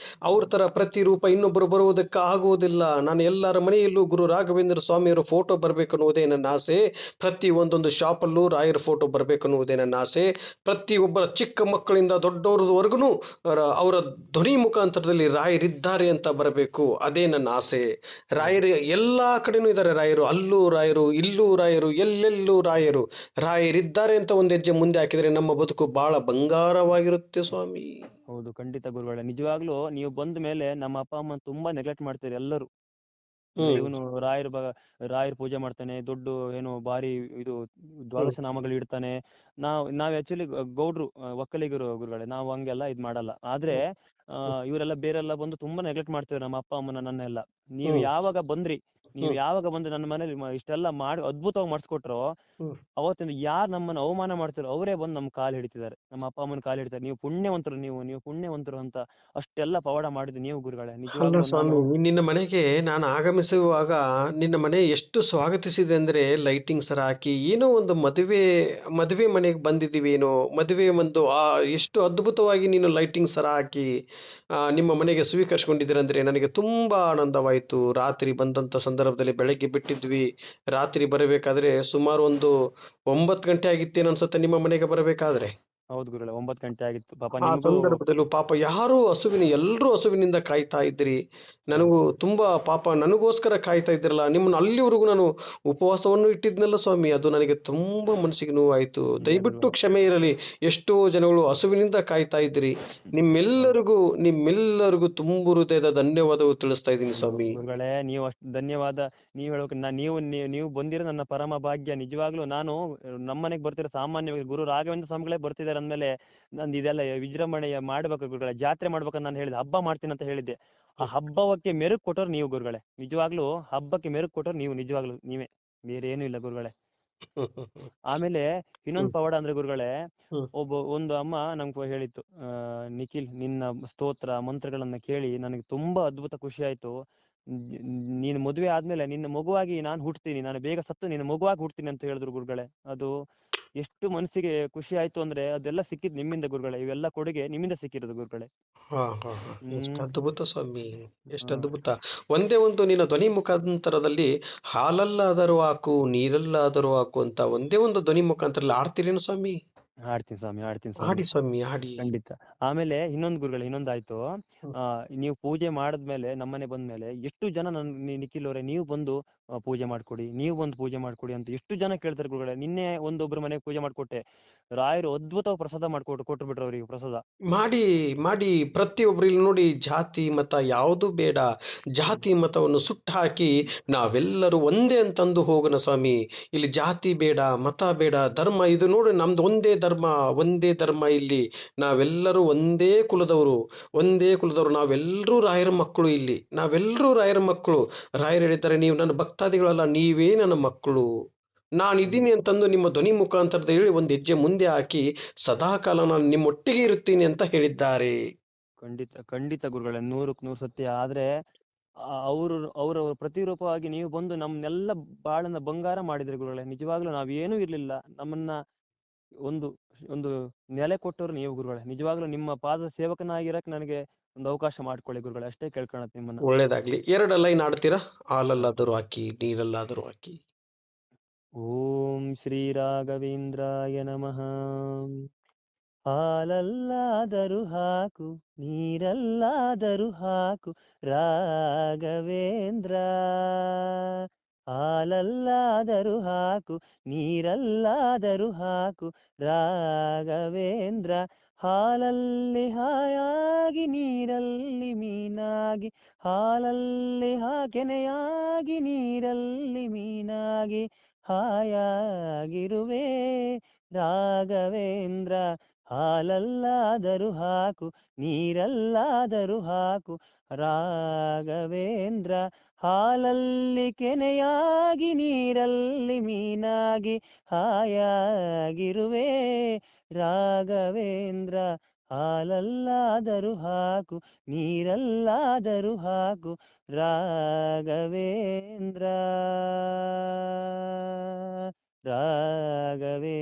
ಅವ್ರ ತರ ಪ್ರತಿರೂಪ ಇನ್ನೊಬ್ಬರು ಬರುವುದಕ್ಕೆ ಆಗುವುದಿಲ್ಲ. ನಾನು ಎಲ್ಲರ ಮನೆಯಲ್ಲೂ ಗುರು ರಾಘವೇಂದ್ರ ಸ್ವಾಮಿಯವರ ಫೋಟೋ ಬರ್ಬೇಕನ್ನುವುದೇ ನನ್ನ ಆಸೆ. ಪ್ರತಿ ಒಂದೊಂದು ಶಾಪಲ್ಲೂ ರಾಯರ ಫೋಟೋ ಬರ್ಬೇಕನ್ನುವುದೇ ನನ್ನ ಆಸೆ. ಪ್ರತಿಯೊಬ್ಬರ ಚಿಕ್ಕ ಮಕ್ಕಳಿಂದ ದೊಡ್ಡವರವರೆಗೂ ಅವರ ಧ್ವನಿ ಮುಖಾಂತರದಲ್ಲಿ ರಾಯರಿದ್ದಾರೆ ಅಂತ ಬರಬೇಕು, ಅದೇ ನನ್ನ ಆಸೆ. ರಾಯರು ಎಲ್ಲಾ ಕಡೆನೂ ಇದ್ದಾರೆ, ರಾಯರು ಅಲ್ಲೂ ರಾಯರು, ಇಲ್ಲೂ ರಾಯರು, ಎಲ್ಲೆಲ್ಲೂ ರಾಯರು. ರಾಯರಿದ್ದಾರೆ ಅಂತ ಒಂದು ಹೆಜ್ಜೆ ಮುಂದೆ ಹಾಕಿದ್ರೆ ನಮ್ಮ ಬದುಕು ಬಹಳ ಬಂಗಾರವಾಗಿರುತ್ತೆ ಸ್ವಾಮಿ. ಹೌದು, ಖಂಡಿತ ಗುರುಗಳೇ. ನಿಜವಾಗ್ಲೂ ನೀವು ಬಂದ ಮೇಲೆ ನಮ್ಮ ಅಪ್ಪ ಅಮ್ಮ ತುಂಬಾ ನೆಗ್ಲೆಕ್ಟ್ ಮಾಡ್ತೀರಿ ಎಲ್ಲರೂ. ಇವನು ರಾಯರ್ ಪೂಜೆ ಮಾಡ್ತಾನೆ, ದೊಡ್ಡ ಏನು ಬಾರಿ ಇದು ದ್ವಾದಶ ನಾಮಗಳು ಇಡ್ತಾನೆ. ನಾವ್ ಆಕ್ಚುಲಿ ಗೌಡ್ರು, ಒಕ್ಕಲಿಗರು ಗುರುಗಳೇ, ನಾವು ಹಂಗೆಲ್ಲ ಇದ್ ಮಾಡಲ್ಲ. ಆದ್ರೆ ಇವರೆಲ್ಲ ಬೇರೆಲ್ಲ ಬಂದು ತುಂಬಾ ನೆಗ್ಲೆಕ್ಟ್ ಮಾಡ್ತಿದ್ರು ನಮ್ಮ ಅಪ್ಪ ಅಮ್ಮನ, ನನ್ನೆಲ್ಲ. ನೀವು ಯಾವಾಗ ಬಂದ್ರಿ, ನೀವು ಯಾವಾಗ ಬಂದು ನನ್ನ ಮನೇಲಿ ಇಷ್ಟೆಲ್ಲ ಮಾಡಿ ಅದ್ಭುತವಾಗಿ ಮಾಡಿಸ್ಕೊಟ್ರೋ, ಅವತ್ತಿಂದ ಯಾರು ನಮ್ಮನ್ನ ಅವಮಾನ ಮಾಡ್ತಿರೋ ಅವರೇ ಬಂದು ನಮ್ಮ ಕಾಲು ಹಿಡಿತಿದ್ದಾರೆ, ನಮ್ಮ ಅಪ್ಪ ಅಮ್ಮನ ಕಾಲು ಹಿಡಿತಾರೆ. ನೀವು ಪುಣ್ಯವಂತರು, ನೀವು ಪುಣ್ಯವಂತರು ಅಂತ ಅಷ್ಟೆಲ್ಲ ಪವಾಡ ಮಾಡಿದ್ದು ನೀವು ಗುರುಗಳೇ. ಅಲ್ಲ ನಿಜವಾಗ್ಲೂ ಸ್ವಾಮಿ, ನಿನ್ನ ಮನೆಗೆ ನಾನು ಆಗಮಿಸುವಾಗ ನಿನ್ನ ಮನೆ ಎಷ್ಟು ಸ್ವಾಗತಿಸಿದೆ ಅಂದ್ರೆ, ಲೈಟಿಂಗ್ ಸರ ಹಾಕಿ, ಏನೋ ಒಂದು ಮದುವೆ ಮನೆಗೆ ಬಂದಿದ್ದೀವಿ ಏನೋ, ಮದುವೆ ಒಂದು ಎಷ್ಟು ಅದ್ಭುತವಾಗಿ ನೀನು ಲೈಟಿಂಗ್ ಸರ ಹಾಕಿ ನಿಮ್ಮ ಮನೆಗೆ ಸ್ವೀಕರಿಸಿಕೊಂಡಿದ್ದೀರಂದ್ರೆ ನನಗೆ ತುಂಬಾ ಆನಂದವಾಯಿತು. ರಾತ್ರಿ ಬಂದಂತ ಸಂದರ್ಭದಲ್ಲಿ ಬೆಳಗ್ಗೆ ಬಿಟ್ಟಿದ್ವಿ, ರಾತ್ರಿ ಬರಬೇಕಾದ್ರೆ ಸುಮಾರು ಒಂದು 9 ಗಂಟೆ ಆಗಿತ್ತೇನು ಅನ್ಸುತ್ತೆ ನಿಮ್ಮ ಮನೆಗೆ ಬರಬೇಕಾದ್ರೆ. ಹೌದು ಗುರುಗಳೇ, 9 ಗಂಟೆ ಆಗಿತ್ತು. ಪಾಪ ಆ ನಿಮಗೂ ಸಂದರ್ಭದಲ್ಲೂ ಪಾಪ ಎಲ್ಲರೂ ಹಸುವಿನಿಂದ ಕಾಯ್ತಾ ಇದ್ರಿ. ನನಗೂ ತುಂಬಾ ಪಾಪ, ನನಗೋಸ್ಕರ ಕಾಯ್ತಾ ಇದ್ರಲ್ಲ, ನಿಮ್ಮನ್ನು ಅಲ್ಲಿವರೆಗೂ ನಾನು ಉಪವಾಸವನ್ನು ಇಟ್ಟಿದ್ನಲ್ಲ ಸ್ವಾಮಿ, ಅದು ನನಗೆ ತುಂಬಾ ಮನಸ್ಸಿಗೆ ನೋವಾಯ್ತು. ದಯವಿಟ್ಟು ಕ್ಷಮೆ ಇರಲಿ. ಎಷ್ಟೋ ಜನಗಳು ಹಸುವಿನಿಂದ ಕಾಯ್ತಾ ಇದ್ರಿ. ನಿಮ್ಮೆಲ್ಲರಿಗೂ ತುಂಬು ಹೃದಯದ ಧನ್ಯವಾದವು ತಿಳಿಸ್ತಾ ಇದ್ದೀನಿ ಸ್ವಾಮಿ. ಗುರುಗಳೇ, ನೀವು ಅಷ್ಟು ಧನ್ಯವಾದ ನೀವು ಹೇಳೋಕೆ ನೀವು ಬಂದಿರೋ ನನ್ನ ಪರಮ ಭಾಗ್ಯ. ನಿಜವಾಗ್ಲೂ ನಾನು ನಮ್ಮನೆಗೆ ಬರ್ತಿರೋ ಸಾಮಾನ್ಯವಾಗಿ ಗುರು ರಾಘವೇಂದ್ರ ಸ್ವಾಮಿಗಳೇ ಬರ್ತಿದ್ದಾರೆ ಅಂದ್ಮೇಲೆ ನಂದು ಇದೆಲ್ಲ ವಿಜೃಂಭಣೆಯ ಮಾಡ್ಬೇಕು ಗುರುಗಳೇ, ಜಾತ್ರೆ ಮಾಡ್ಬೇಕಂತ ನಾನು ಹೇಳಿದೆ. ಹಬ್ಬ ಮಾಡ್ತೀನಿ ಅಂತ ಹೇಳಿದ್ದೆ. ಆ ಹಬ್ಬಕ್ಕೆ ಮೆರುಗು ಕೊಟ್ಟರು ನೀವು ಗುರುಗಳೇ. ನಿಜವಾಗ್ಲೂ ಹಬ್ಬಕ್ಕೆ ಮೆರುಗು ಕೊಟ್ಟರು ನೀವು, ನಿಜವಾಗ್ಲೂ ನೀವೇ, ಬೇರೆ ಏನೂ ಇಲ್ಲ ಗುರುಗಳೇ. ಆಮೇಲೆ ಇನ್ನೊಂದು ಪವಾಡ ಅಂದ್ರೆ ಗುರುಗಳೇ, ಒಂದು ಅಮ್ಮ ನಮ್ಗೆ ಹೇಳಿತ್ತು, ನಿಖಿಲ್, ನಿನ್ನ ಸ್ತೋತ್ರ ಮಂತ್ರಗಳನ್ನ ಕೇಳಿ ನನಗೆ ತುಂಬಾ ಅದ್ಭುತ ಖುಷಿ ಆಯ್ತು. ನೀನು ಮದುವೆ ಆದ್ಮೇಲೆ ನಿನ್ನ ಮಗುವಾಗಿ ನಾನು ಹುಟ್ತೀನಿ, ನಾನು ಬೇಗ ಸತ್ತು ನಿನ್ನ ಮಗುವಾಗಿ ಹುಟ್ತೀನಿ ಅಂತ ಹೇಳಿದ್ರು ಗುರುಗಳೇ. ಅದು ಎಷ್ಟು ಮನಸ್ಸಿಗೆ ಖುಷಿ ಆಯ್ತು ಅಂದ್ರೆ, ಅದೆಲ್ಲ ಸಿಕ್ಕಿದ್ ನಿಮ್ಮಿಂದ ಗುರುಗಳೇ. ಇವೆಲ್ಲ ಕೊಡುಗೆ ನಿಮ್ಮಿಂದ ಸಿಕ್ಕಿರೋದು ಗುರುಗಳೇ. ಎಷ್ಟು ಅದ್ಭುತ ಸ್ವಾಮಿ, ಎಷ್ಟು ಅದ್ಭುತ. ಒಂದೇ ಒಂದು ನಿನ್ನ ಧ್ವನಿ ಮುಖಾಂತರದಲ್ಲಿ ಹಾಲಲ್ಲಾದರೂ ಹಾಕು, ನೀರಲ್ಲಾದರೂ ಹಾಕು ಅಂತ ಒಂದೇ ಒಂದು ಧ್ವನಿ ಮುಖಾಂತರ ಆಡ್ತೀರೇನು ಸ್ವಾಮಿ? ಹಾಡ್ತೀನಿ ಸ್ವಾಮಿ, ಹಾಡ್ತೀನಿ ಆಡಿ ಸ್ವಾಮಿ, ಸ್ವಾಮಿ, ಆಡಿ. ಖಂಡಿತ. ಆಮೇಲೆ ಇನ್ನೊಂದು ಗುರುಗಳೇ, ಇನ್ನೊಂದಾಯ್ತು. ನೀವು ಪೂಜೆ ಮಾಡಿದ್ಮೇಲೆ, ನಮ್ಮನೆ ಬಂದ್ಮೇಲೆ ಎಷ್ಟು ಜನ ನಿಖಿಲ್ ಅವರೇ ನೀವು ಬಂದು ಪೂಜೆ ಮಾಡ್ಕೊಡಿ, ನೀವು ಬಂದು ಪೂಜೆ ಮಾಡ್ಕೊಡಿ ಅಂತ ಎಷ್ಟು ಜನ ಕೇಳ್ತಾರೆ ಗುರುಗಳೇ. ನಿನ್ನೆ ಒಂದೊಬ್ರು ಮನೆಗೆ ಪೂಜೆ ಮಾಡ್ಕೊಟ್ಟೆ, ರಾಯರು ಅದ್ಭುತ ಪ್ರಸಾದ ಕೊಟ್ಟು ಬಿಟ್ರು ಅವರಿಗೆ ಪ್ರಸಾದ. ಮಾಡಿ ಪ್ರತಿಯೊಬ್ರು ಇಲ್ಲಿ ನೋಡಿ, ಜಾತಿ ಮತ ಯಾವುದು ಬೇಡ, ಜಾತಿ ಮತವನ್ನು ಸುಟ್ಟು ಹಾಕಿ ನಾವೆಲ್ಲರೂ ಒಂದೇ ಅಂತಂದು ಹೋಗೋಣ ಸ್ವಾಮಿ. ಇಲ್ಲಿ ಜಾತಿ ಬೇಡ, ಮತ ಬೇಡ, ಧರ್ಮ ಇದು ನೋಡಿ, ನಮ್ದು ಒಂದೇ ಧರ್ಮ. ಇಲ್ಲಿ ನಾವೆಲ್ಲರೂ ಒಂದೇ ಕುಲದವರು, ನಾವೆಲ್ಲರೂ ರಾಯರ ಮಕ್ಕಳು. ಇಲ್ಲಿ ನಾವೆಲ್ಲರೂ ರಾಯರ ಮಕ್ಕಳು. ರಾಯರು ಹೇಳಿದ್ದಾರೆ, ನೀವು ನನ್ನ ಭಕ್ತಾದಿಗಳಲ್ಲ, ನೀವೇ ನನ್ನ ಮಕ್ಕಳು. ನಾನಿದ್ದೀನಿ ಅಂತಂದು ನಿಮ್ಮ ಧ್ವನಿ ಮುಖಾಂತರದ ಹೇಳಿ ಒಂದು ಹೆಜ್ಜೆ ಮುಂದೆ ಹಾಕಿ ಸದಾಕಾಲ ನಾನು ನಿಮ್ಮೊಟ್ಟಿಗೆ ಇರುತ್ತೀನಿ ಅಂತ ಹೇಳಿದ್ದಾರೆ. ಖಂಡಿತ ಗುರುಗಳೇ, 100ಕ್ಕೆ 100 ಸತ್ಯ. ಆದ್ರೆ ಅವರ ಪ್ರತಿರೂಪವಾಗಿ ನೀವು ಬಂದು ನಮ್ನೆಲ್ಲ ಬಾಳನ್ನ ಬಂಗಾರ ಮಾಡಿದ್ರಿ ಗುರುಗಳೇ. ನಿಜವಾಗ್ಲೂ ನಾವೇನೂ ಇರ್ಲಿಲ್ಲ, ನಮ್ಮನ್ನ ಒಂದು ಒಂದು ನೆಲೆ ಕೊಟ್ಟರು ನೀವು ಗುರುಗಳೇ. ನಿಜವಾಗ್ಲೂ ನಿಮ್ಮ ಪಾದ ಸೇವಕನಾಗಿರಕ್ ನನಗೆ ಒಂದು ಅವಕಾಶ ಮಾಡ್ಕೊಳ್ಳಿ ಗುರುಗಳೇ, ಅಷ್ಟೇ ಕೇಳ್ಕೊಳತ್ ನಿಮ್ಮನ್ನ. ಒಳ್ಳೇದಾಗ್ಲಿ. 2 ಲೈನ್ ಆಡ್ತೀರಾ? ಹಾಲಲ್ಲಾದರೂ ಹಾಕಿ, ನೀರಲ್ಲಾದರೂ ಹಾಕಿ. ಓಂ ಶ್ರೀ ರಾಘವೇಂದ್ರಾಯ ನಮಃ. ಹಾಲಲ್ಲಾದರೂ ಹಾಕು, ನೀರಲ್ಲಾದರೂ ಹಾಕು ರಾಘವೇಂದ್ರ. ಹಾಲಲ್ಲಾದರೂ ಹಾಕು, ನೀರಲ್ಲಾದರೂ ಹಾಕು ರಾಘವೇಂದ್ರ. ಹಾಲಲ್ಲಿ ಹಾಯಾಗಿ, ನೀರಲ್ಲಿ ಮೀನಾಗಿ, ಹಾಲಲ್ಲಿ ಕೆನೆಯಾಗಿ, ನೀರಲ್ಲಿ ಮೀನಾಗಿ ಹಾಯಾಗಿರುವೆ ರಾಘವೇಂದ್ರ. ಹಾಲಲ್ಲಾದರೂ ಹಾಕು, ನೀರಲ್ಲಾದರೂ ಹಾಕು ರಾಘವೇಂದ್ರ. ಹಾಲಲ್ಲಿ ಕೆನೆಯಾಗಿ, ನೀರಲ್ಲಿ ಮೀನಾಗಿ ಹಾಯಾಗಿರುವೆ ರಾಘವೇಂದ್ರ. ಹಾಲಲ್ಲಾದರೂ ಹಾಕು, ನೀರಲ್ಲಾದರೂ ಹಾಕು ರಾಘವೇಂದ್ರ. ರಾಘವೇಂದ್ರ.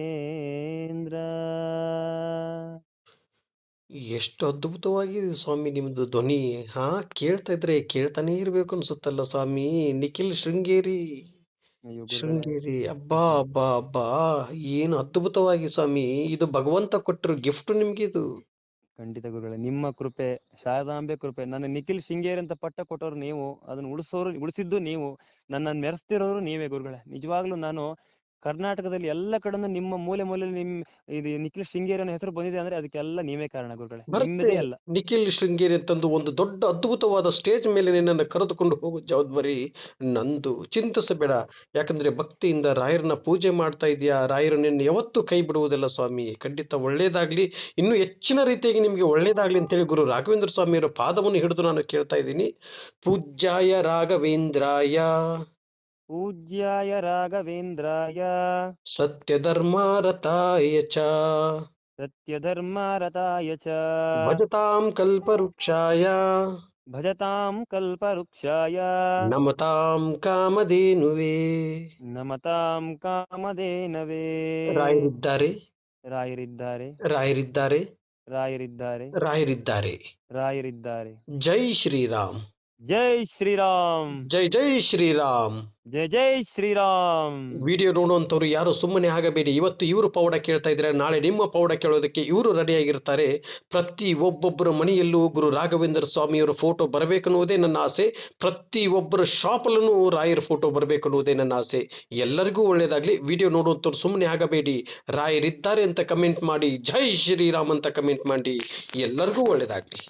ಎಷ್ಟು ಅದ್ಭುತವಾಗಿದೆ ಸ್ವಾಮಿ ನಿಮ್ದು ಧ್ವನಿ. ಹಾ, ಕೇಳ್ತಾ ಇದ್ರೆ ಕೇಳ್ತಾನೆ ಇರ್ಬೇಕು ಅನ್ಸುತ್ತಲ್ಲ ಸ್ವಾಮಿ. ನಿಖಿಲ್ ಶೃಂಗೇರಿ. ಅಯ್ಯೋ ಗುರುಗಳೇ, ಶೃಂಗೇರಿ, ಅಬ್ಬಾ ಅಬ್ಬಾ ಅಬ್ಬಾ, ಏನು ಅದ್ಭುತವಾಗಿ ಸ್ವಾಮಿ. ಇದು ಭಗವಂತ ಕೊಟ್ಟಿರೋ ಗಿಫ್ಟ್ ನಿಮ್ಗೆ ಇದು. ಖಂಡಿತ ಗುರುಗಳೇ, ನಿಮ್ಮ ಕೃಪೆ, ಶಾರದಾಂಬೆ ಕೃಪೆ. ನನ್ನ ನಿಖಿಲ್ ಶೃಂಗೇರಿ ಅಂತ ಪಟ್ಟ ಕೊಟ್ಟವರು ನೀವು, ಅದನ್ನ ಉಳಿಸಿದ್ದು ನೀವು, ನನ್ನನ್ನು ಮೆರೆಸ್ತಿರೋರು ನೀವೇ ಗುರುಗಳೇ. ನಿಜವಾಗ್ಲೂ ನಾನು ಕರ್ನಾಟಕದಲ್ಲಿ ಎಲ್ಲ ಕಡೆನೂ ನಿಮ್ಮ ಮೂಲೆ ಮೂಲೆಯಲ್ಲಿ ಇದು ನಿಖಿಲ್ ಶೃಂಗೇರಿ ಅನ್ನೋ ಹೆಸರು ಬಂದಿದೆ ಅಂದ್ರೆ ಅದಕ್ಕೆಲ್ಲ ನೀವೇ ಕಾರಣ ಗುರುಗಳೇ, ಬರುತ್ತೆ. ನಿಮ್ಮದೇ ಅಲ್ಲ. ನಿಖಿಲ್ ಶೃಂಗೇರಿ ಅಂತಂದು ಒಂದು ದೊಡ್ಡ ಅದ್ಭುತವಾದ ಸ್ಟೇಜ್ ಮೇಲೆ ನಿನ್ನನ್ನು ಕರೆದುಕೊಂಡು ಹೋಗೋ ಜವಾಬ್ದಾರಿ ನಂದು. ಚಿಂತಿಸಬೇಡ. ಯಾಕಂದ್ರೆ ಭಕ್ತಿಯಿಂದ ರಾಯರನ್ನ ಪೂಜೆ ಮಾಡ್ತಾ ಇದೀಯಾ. ರಾಯರು ನಿನ್ನ ಯಾವತ್ತೂ ಕೈ ಬಿಡುವುದಿಲ್ಲ ಸ್ವಾಮಿ. ಖಂಡಿತ ಒಳ್ಳೇದಾಗ್ಲಿ, ಇನ್ನು ಹೆಚ್ಚಿನ ರೀತಿಯಾಗಿ ನಿಮ್ಗೆ ಒಳ್ಳೇದಾಗ್ಲಿ ಅಂತೇಳಿ ಗುರು ರಾಘವೇಂದ್ರ ಸ್ವಾಮಿಯವರ ಪಾದವನ್ನು ಹಿಡಿದು ನಾನು ಕೇಳ್ತಾ ಇದ್ದೀನಿ. ಪೂಜ್ಯಾಯ ರಾಘವೇಂದ್ರಾಯ, ಪೂಜ್ಯಾಯ ರಾಘವೇಂದ್ರಾಯ, ಸತ್ಯಧರ್ಮಾರತಾಯ ಚ, ಸತ್ಯಧರ್ಮರತಾಯ ಚ, ಭಜತಾಂ ಕಲ್ಪವೃಕ್ಷಾಯ, ಭಜತಾಂ ಕಲ್ಪವೃಕ್ಷಾಯ, ನಮತಾಂ ಕಾಮಧೇನುವೇ. ನಮತಾಂ ಕಾಮಧೇನವೇ. ರಾಯರಿದ್ದಾರೆ, ರಾಯರಿದ್ದಾರೆ, ರಾಯರಿದ್ದಾರೆ, ರಾಯರಿದ್ದಾರೆ, ರಾಯರಿದ್ದಾರೆ. ರಾಯರಿದ್ದಾರೆ. ಜೈ ಶ್ರೀರಾಮ್, ಜೈ ಶ್ರೀರಾಮ್, ಜೈ ಜೈ ಶ್ರೀರಾಮ್. ಜೈ ಜೈ ಶ್ರೀರಾಮ್. ವಿಡಿಯೋ ನೋಡುವಂತವ್ರು ಯಾರು ಸುಮ್ಮನೆ ಆಗಬೇಡಿ. ಇವತ್ತು ಇವರು ಪೌಡ ಕೇಳ್ತಾ ಇದ್ರೆ ನಾಳೆ ನಿಮ್ಮ ಪೌಡ ಕೇಳೋದಕ್ಕೆ ಇವರು ರೆಡಿಯಾಗಿರ್ತಾರೆ. ಪ್ರತಿ ಒಬ್ಬೊಬ್ಬರ ಮನೆಯಲ್ಲೂ ಗುರು ರಾಘವೇಂದ್ರ ಸ್ವಾಮಿಯವರ ಫೋಟೋ ಬರಬೇಕನ್ನುವುದೇ ನನ್ನ ಆಸೆ. ಪ್ರತಿ ಒಬ್ಬರ ಶಾಪಲ್ಲೂ ರಾಯರ ಫೋಟೋ ಬರಬೇಕನ್ನುವುದೇ ನನ್ನ ಆಸೆ. ಎಲ್ಲರಿಗೂ ಒಳ್ಳೇದಾಗ್ಲಿ. ವಿಡಿಯೋ ನೋಡುವಂತವ್ರು ಸುಮ್ಮನೆ ಆಗಬೇಡಿ. ರಾಯರಿದ್ದಾರೆ ಅಂತ ಕಮೆಂಟ್ ಮಾಡಿ, ಜೈ ಶ್ರೀರಾಮ್ ಅಂತ ಕಮೆಂಟ್ ಮಾಡಿ. ಎಲ್ಲರಿಗೂ ಒಳ್ಳೇದಾಗ್ಲಿ.